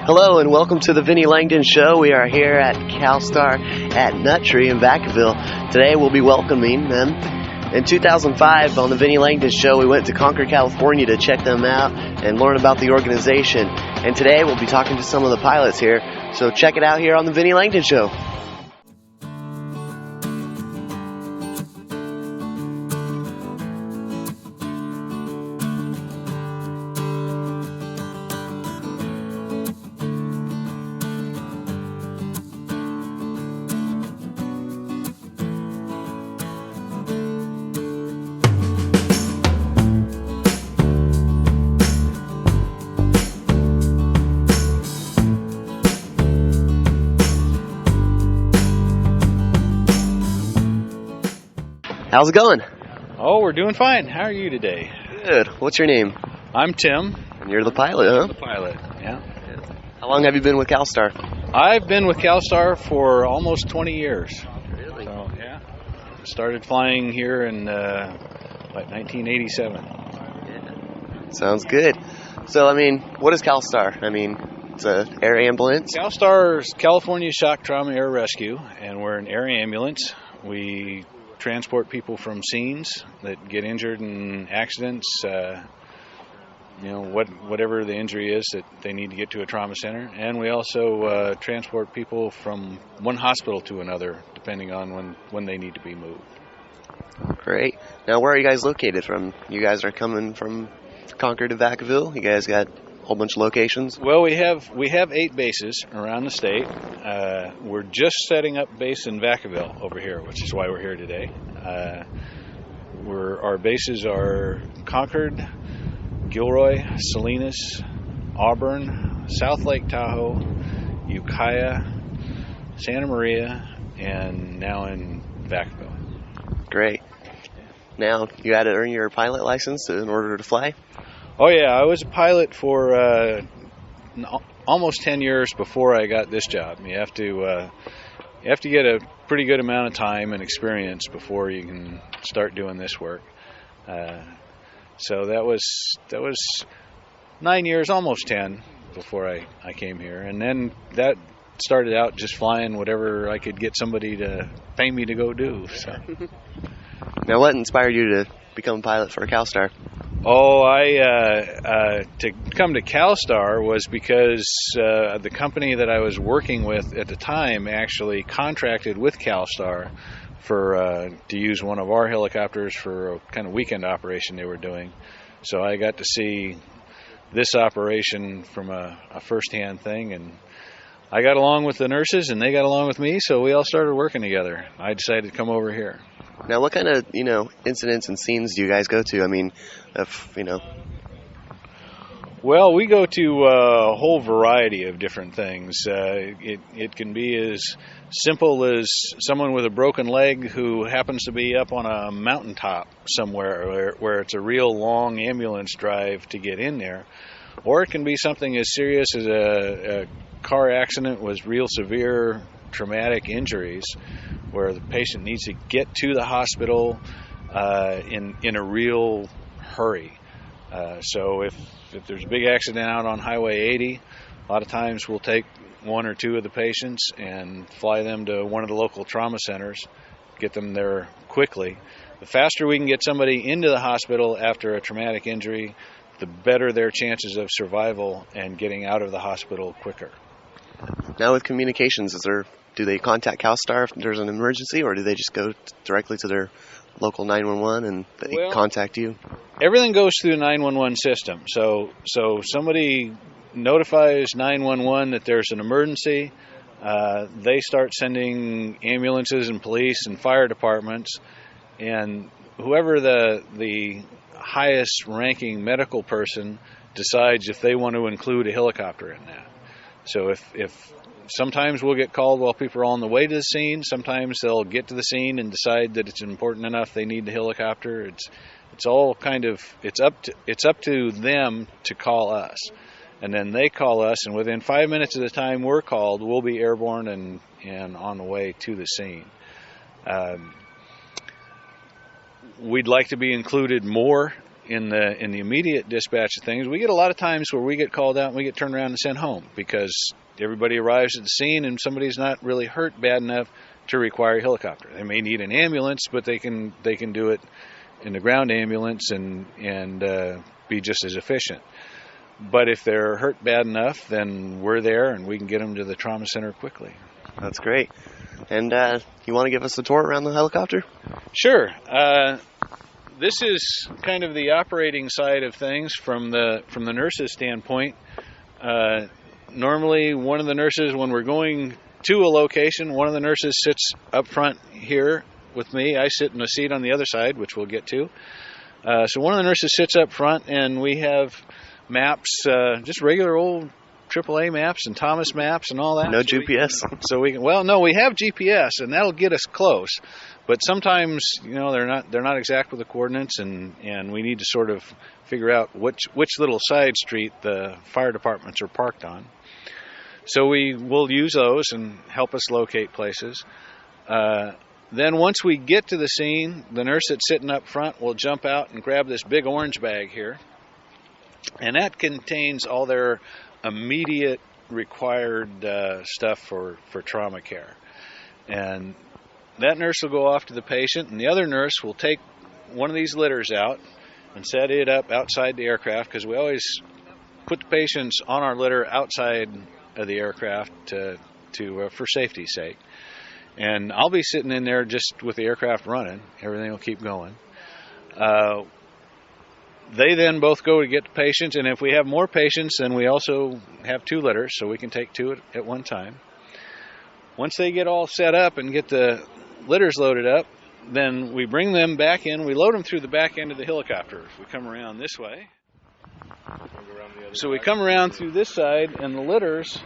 Hello and welcome to the Vinnie Langdon Show. We are here at CALSTAR at Nut Tree in Vacaville. Today we'll be welcoming them. In 2005 on the Vinnie Langdon Show, we went to Concord, California to check them out and learn about the organization. And today we'll be talking to some of the pilots here. So check it out here on the Vinnie Langdon Show. How's it going? Oh, we're doing fine. How are you today? Good. What's your name? I'm Tim. And you're the pilot, huh? The pilot, yeah. How long have you been with CALSTAR? I've been with CALSTAR for almost 20 years. Really? So, yeah. Started flying here in, 1987. Yeah. Sounds good. So, what is CALSTAR? It's an air ambulance. CALSTAR is California Shock Trauma Air Rescue, and we're an air ambulance. We transport people from scenes that get injured in accidents, whatever the injury is that they need to get to a trauma center. And we also transport people from one hospital to another, depending on when they need to be moved. Great. Now, where are you guys located from? You guys are coming from Concord to Vacaville? You guys got a whole bunch of locations? Well, we have 8 bases around the state. We're just setting up base in Vacaville over here, which is why we're here today. Our bases are Concord, Gilroy, Salinas, Auburn, South Lake Tahoe, Ukiah, Santa Maria, and now in Vacaville. Great. Now, you had to earn your pilot license in order to fly? Oh yeah, I was a pilot for almost 10 years before I got this job. You have to get a pretty good amount of time and experience before you can start doing this work. So that was 9 years, almost 10, before I came here, and then that started out just flying whatever I could get somebody to pay me to go do. So. Now, what inspired you to become a pilot for CALSTAR? Oh, to come to CALSTAR was because the company that I was working with at the time actually contracted with CALSTAR to use one of our helicopters for a kind of weekend operation they were doing. So I got to see this operation from a first-hand thing, and I got along with the nurses, and they got along with me, so we all started working together. I decided to come over here. Now, what kind of, incidents and scenes do you guys go to? Well, we go to a whole variety of different things. It can be as simple as someone with a broken leg who happens to be up on a mountaintop somewhere where it's a real long ambulance drive to get in there. Or it can be something as serious as a car accident with real severe traumatic injuries where the patient needs to get to the hospital in a real hurry. So if there's a big accident out on Highway 80, a lot of times we'll take 1 or 2 of the patients and fly them to one of the local trauma centers, get them there quickly. The faster we can get somebody into the hospital after a traumatic injury, the better their chances of survival and getting out of the hospital quicker. Now with communications, do they contact CALSTAR if there's an emergency, or do they just go directly to their local 911 and they contact you? Everything goes through the 911 system. So somebody notifies 911 that there's an emergency. They start sending ambulances and police and fire departments, and whoever the highest ranking medical person decides if they want to include a helicopter in that. So if sometimes we'll get called while people are on the way to the scene. Sometimes they'll get to the scene and decide that it's important enough they need the helicopter. It's all kind of it's up to them to call us, and then they call us, and within 5 minutes of the time we're called, we'll be airborne and on the way to the scene. We'd like to be included more in the immediate dispatch of things, we get a lot of times where we get called out and we get turned around and sent home because everybody arrives at the scene and somebody's not really hurt bad enough to require a helicopter. They may need an ambulance, but they can do it in the ground ambulance and be just as efficient. But if they're hurt bad enough, then we're there and we can get them to the trauma center quickly. That's great. And you want to give us a tour around the helicopter? Sure. This is kind of the operating side of things from the nurse's standpoint. Normally, one of the nurses, when we're going to a location, one of the nurses sits up front here with me. I sit in a seat on the other side, which we'll get to. So one of the nurses sits up front, and we have maps, just regular old AAA maps and Thomas maps and all that. No GPS. So we can. Well, no, we have GPS, and that'll get us close. But sometimes, they're not exact with the coordinates, and we need to sort of figure out which little side street the fire departments are parked on. So we will use those and help us locate places. Then once we get to the scene, the nurse that's sitting up front will jump out and grab this big orange bag here, and that contains all their immediate required stuff for trauma care. And that nurse will go off to the patient, and the other nurse will take one of these litters out and set it up outside the aircraft, because we always put the patients on our litter outside of the aircraft for safety's sake. And I'll be sitting in there just with the aircraft running. Everything will keep going. They then both go to get the patients, and if we have more patients, then we also have 2 litters, so we can take 2 at one time. Once they get all set up and get the litters loaded up, then we bring them back in. We load them through the back end of the helicopter. If we come around this way. So we come around through this side, and the litters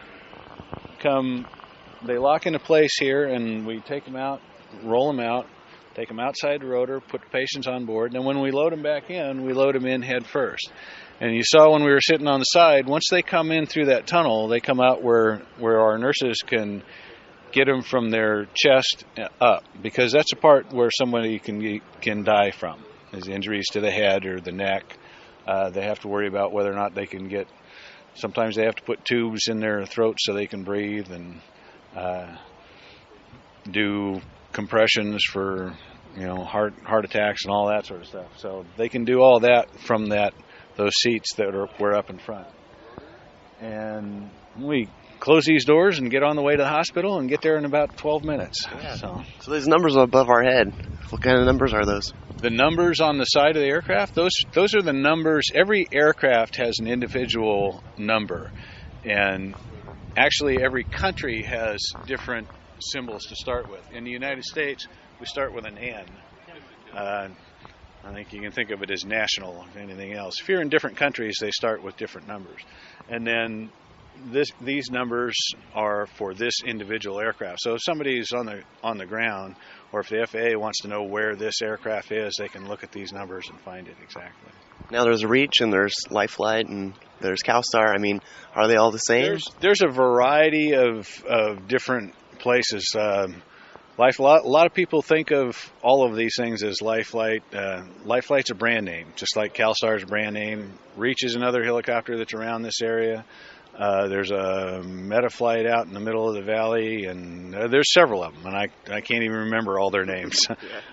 they lock into place here, and we take them out, roll them out, take them outside the rotor, put the patients on board, and when we load them back in, we load them in head first. And you saw when we were sitting on the side, once they come in through that tunnel, they come out where our nurses can get them from their chest up, because that's a part where somebody can die from, is injuries to the head or the neck. They have to worry about whether or not they can get, sometimes they have to put tubes in their throat so they can breathe, and do compressions for heart attacks and all that sort of stuff. So they can do all that from those seats that were up in front. And we close these doors and get on the way to the hospital and get there in about 12 minutes. Yeah. So these numbers above our head, what kind of numbers are those? The numbers on the side of the aircraft, those are the numbers. Every aircraft has an individual number, and actually every country has different symbols to start with. In the United States, we start with an N. I think you can think of it as national, if anything else. If you're in different countries, they start with different numbers. And then these numbers are for this individual aircraft. So if somebody's on the ground, or if the FAA wants to know where this aircraft is, they can look at these numbers and find it exactly. Now there's Reach and there's Life Flight and there's CALSTAR. I mean, are they all the same? There's a variety of different places. A lot of people think of all of these things as Life Flight. Life Flight's a brand name, just like CALSTAR's a brand name. Reach is another helicopter that's around this area. There's a Metaflight out in the middle of the valley, and there's several of them, and I can't even remember all their names.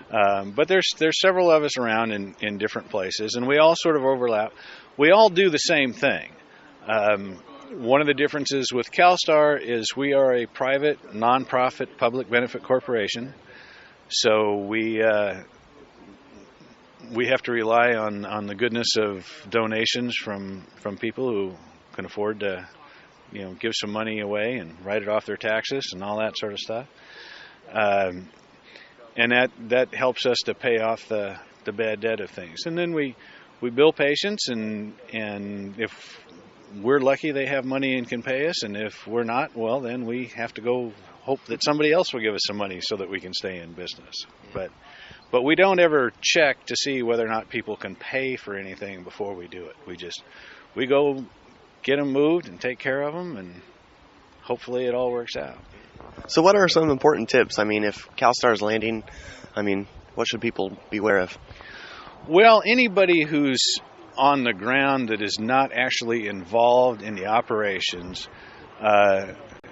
But there's several of us around in different places, and we all sort of overlap. We all do the same thing. One of the differences with CALSTAR is we are a private, nonprofit, public benefit corporation, so we have to rely on the goodness of donations from people who can afford to give some money away and write it off their taxes and all that sort of stuff. And that helps us to pay off the bad debt of things. And then we bill patients, and if we're lucky they have money and can pay us, and if we're not, well, then we have to go hope that somebody else will give us some money so that we can stay in business. But we don't ever check to see whether or not people can pay for anything before we do it. We go get them moved and take care of them, and hopefully it all works out. So what are some important tips? I mean, if CALSTAR is landing, what should people beware of? Well, anybody who's on the ground that is not actually involved in the operations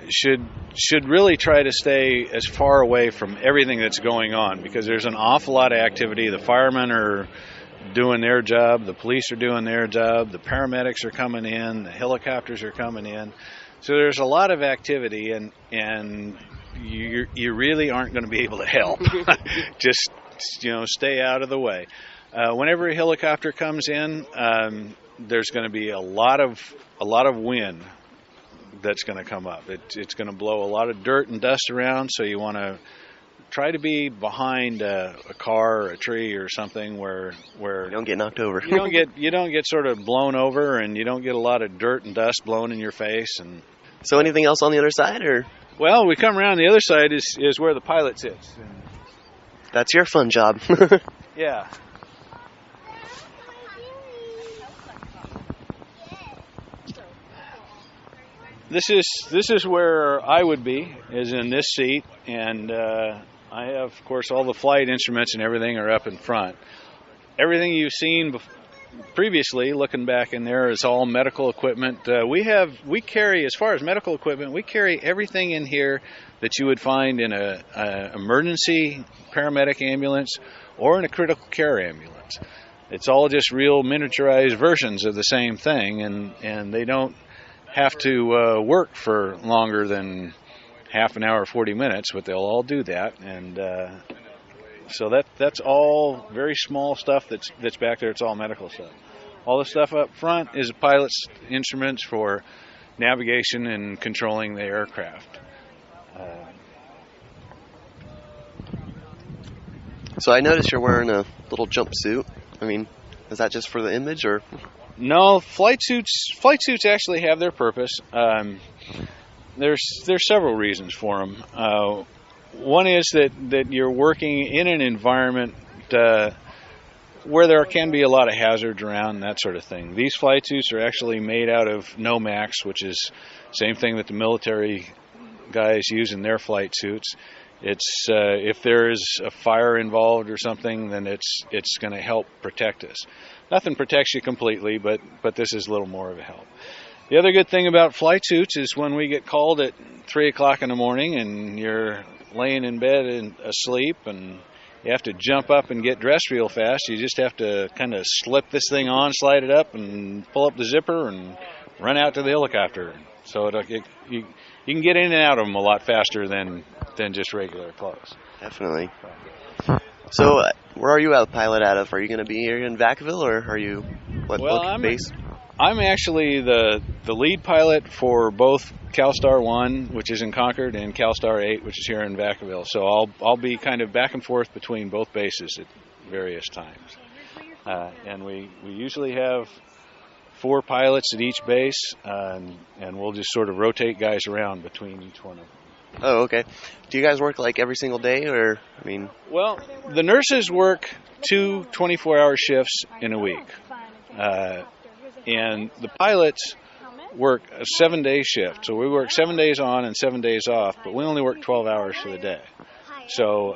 should really try to stay as far away from everything that's going on, because there's an awful lot of activity. The firemen are doing their job, the police are doing their job, the paramedics are coming in, the helicopters are coming in. So there's a lot of activity, and you really aren't going to be able to help. Just stay out of the way. Whenever a helicopter comes in, there's going to be a lot of wind that's going to come up. It's going to blow a lot of dirt and dust around, so you want to try to be behind a car or a tree or something where you don't get knocked over. you don't get sort of blown over, and you don't get a lot of dirt and dust blown in your face. And so, anything else on the other side, or? Well, we come around the other side is where the pilot sits. That's your fun job. Yeah. This is where I would be, is in this seat, and I have, of course, all the flight instruments and everything are up in front. Everything you've seen previously, looking back in there, is all medical equipment. We carry, as far as medical equipment, we carry everything in here that you would find in a emergency paramedic ambulance or in a critical care ambulance. It's all just real miniaturized versions of the same thing, and they don't have to work for longer than half an hour, 40 minutes, but they'll all do that. And so that's all very small stuff that's back there. It's all medical stuff. All the stuff up front is a pilot's instruments for navigation and controlling the aircraft. So I noticed you're wearing a little jumpsuit. I mean, is that just for the image, or? No, flight suits actually have their purpose. There's several reasons for them. One is that you're working in an environment where there can be a lot of hazards around and that sort of thing. These flight suits are actually made out of Nomax, which is the same thing that the military guys use in their flight suits. It's if there is a fire involved or something, then it's going to help protect us. Nothing protects you completely, but this is a little more of a help. The other good thing about flight suits is when we get called at 3 o'clock in the morning and you're laying in bed and asleep and you have to jump up and get dressed real fast, you just have to kind of slip this thing on, slide it up, and pull up the zipper and run out to the helicopter. So you can get in and out of them a lot faster than just regular clothes. Definitely. So, where are you a pilot out of? Are you going to be here in Vacaville, or are you base? I'm actually the lead pilot for both CALSTAR 1, which is in Concord, and CALSTAR 8, which is here in Vacaville. So I'll be kind of back and forth between both bases at various times. And we usually have 4 pilots at each base, and we'll just sort of rotate guys around between each one of them. Oh, okay. Do you guys work like every single day, or, I mean? Well, the nurses work 2 24-hour shifts in a week. And the pilots work a 7-day shift. So we work 7 days on and 7 days off, but we only work 12 hours for the day. So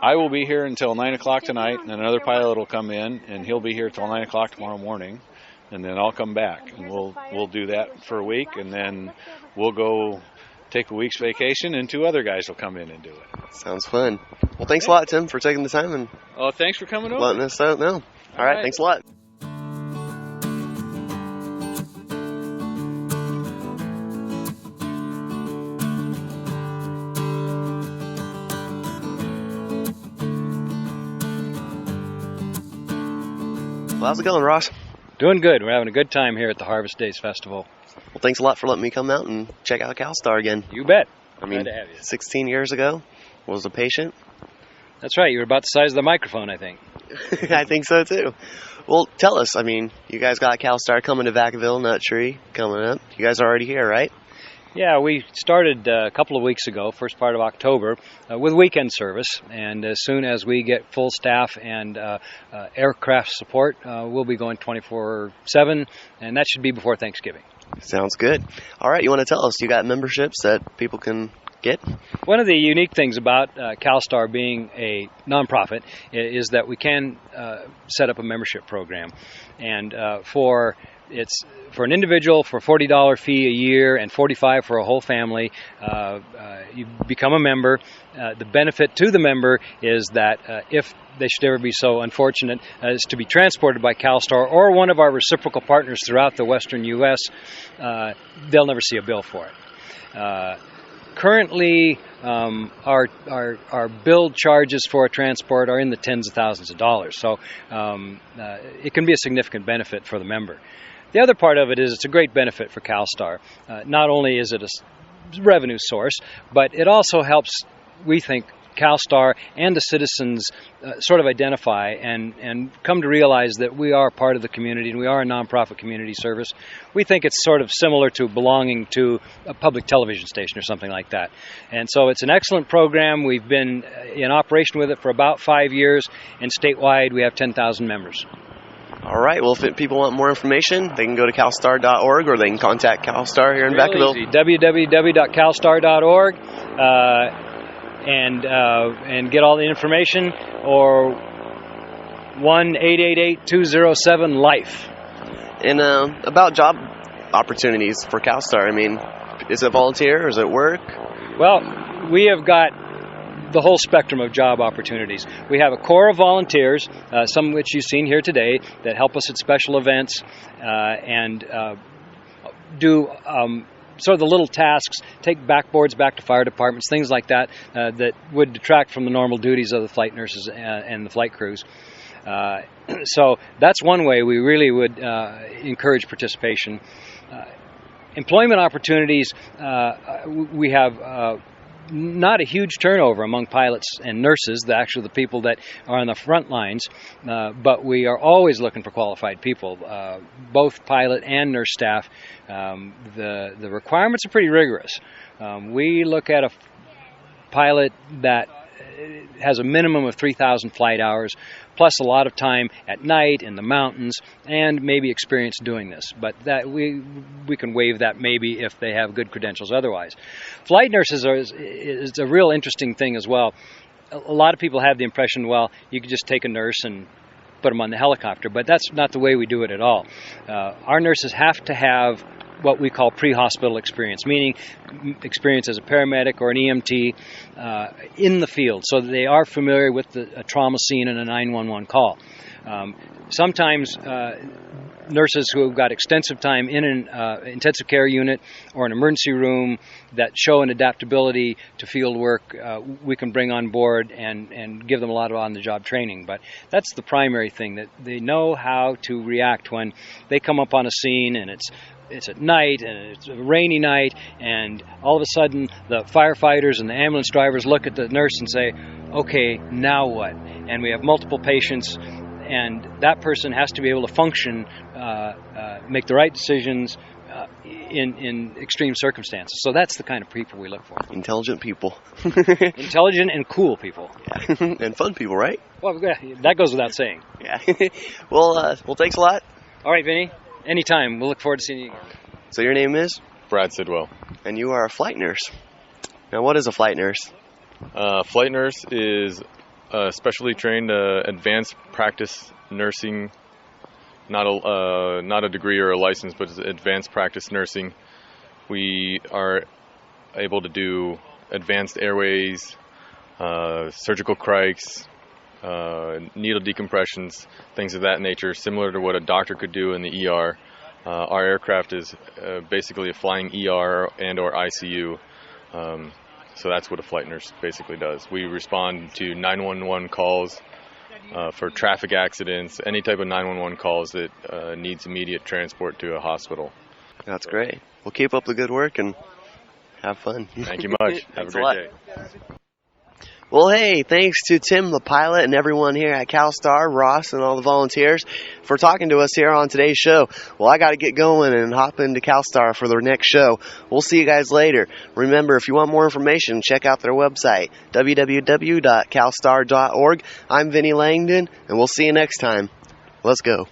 I will be here until 9 o'clock tonight, and another pilot will come in, and he'll be here till 9 o'clock tomorrow morning, and then I'll come back. And we'll do that for a week, and then we'll go take a week's vacation, and 2 other guys will come in and do it. Sounds fun. Well, thanks a lot, Tim, for taking the time and thanks for coming over. Letting us know. All right, thanks a lot. Well, how's it going, Ross? Doing good. We're having a good time here at the Harvest Days Festival. Well, thanks a lot for letting me come out and check out CALSTAR again. You bet. I mean, glad to have you. 16 years ago, was a patient. That's right. You were about the size of the microphone, I think. I think so, too. Well, tell us. I mean, you guys got CALSTAR coming to Vacaville, Nut Tree coming up. You guys are already here, right? Yeah, we started a couple of weeks ago, first part of October, with weekend service. And as soon as we get full staff and aircraft support, we'll be going 24/7, and that should be before Thanksgiving. Sounds good. All right, you want to tell us, you got memberships that people can Good. One of the unique things about CALSTAR being a nonprofit is that we can set up a membership program, and for an individual for $40 fee a year and $45 for a whole family. You become a member. The benefit to the member is that if they should ever be so unfortunate as to be transported by CALSTAR or one of our reciprocal partners throughout the western U.S., they'll never see a bill for it. Currently, our billed charges for a transport are in the tens of thousands of dollars, so it can be a significant benefit for the member. The other part of it is it's a great benefit for CALSTAR. Not only is it a revenue source, but it also helps, we think, CALSTAR and the citizens sort of identify and come to realize that we are part of the community and we are a nonprofit community service. We think it's sort of similar to belonging to a public television station or something like that. And so it's an excellent program. We've been in operation with it for about 5 years, and statewide we have 10,000 members. All right. Well, if people want more information, they can go to calstar.org or they can contact CALSTAR here in Vacaville. www.calstar.org and get all the information, or 1-888-207-LIFE. And about job opportunities for CALSTAR, I mean, is it volunteer or is it work? Well, we have got the whole spectrum of job opportunities. We have a core of volunteers, some of which you've seen here today, that help us at special events and do sort of the little tasks, take backboards back to fire departments, things like that, that would detract from the normal duties of the flight nurses and the flight crews. So that's one way we really would encourage participation. Employment opportunities, we have not a huge turnover among pilots and nurses, actually the people that are on the front lines, but we are always looking for qualified people, both pilot and nurse staff. The requirements are pretty rigorous. We look at a pilot that has a minimum of 3,000 flight hours, plus a lot of time at night in the mountains, and maybe experience doing this. But that we can waive that maybe if they have good credentials otherwise. Flight nurses is a real interesting thing as well. A lot of people have the impression, well, you could just take a nurse and put them on the helicopter, but that's not the way we do it at all. Our nurses have to have what we call pre-hospital experience, meaning experience as a paramedic or an EMT in the field, so that they are familiar with a trauma scene and a 911 call. Sometimes nurses who have got extensive time in an intensive care unit or an emergency room that show an adaptability to field work, we can bring on board and give them a lot of on-the-job training. But that's the primary thing, that they know how to react when they come up on a scene and it's at night and it's a rainy night, and all of a sudden the firefighters and the ambulance drivers look at the nurse and say, okay, now what? And we have multiple patients, and that person has to be able to function, make the right decisions in extreme circumstances. So that's the kind of people we look for. Intelligent people. Intelligent and cool people. Yeah. And fun people, right? Well, that goes without saying. Yeah. Well, thanks a lot. All right, Vinnie. Anytime. We'll look forward to seeing you again. So your name is? Brad Sidwell. And you are a flight nurse. Now, what is a flight nurse? Flight nurse is a specially trained advanced practice nursing, not a degree or a license, but it's advanced practice nursing. We are able to do advanced airways, surgical crikes, needle decompressions, things of that nature, similar to what a doctor could do in the ER. Our aircraft is basically a flying ER and or ICU, so that's what a flight nurse basically does. We respond to 911 calls for traffic accidents, any type of 911 calls that needs immediate transport to a hospital. That's great. Well, keep up the good work and have fun. Thank you much. Have a great day. Well, hey, thanks to Tim, the pilot, and everyone here at CALSTAR, Ross, and all the volunteers for talking to us here on today's show. Well, I got to get going and hop into CALSTAR for their next show. We'll see you guys later. Remember, if you want more information, check out their website, www.calstar.org. I'm Vinnie Langdon, and we'll see you next time. Let's go.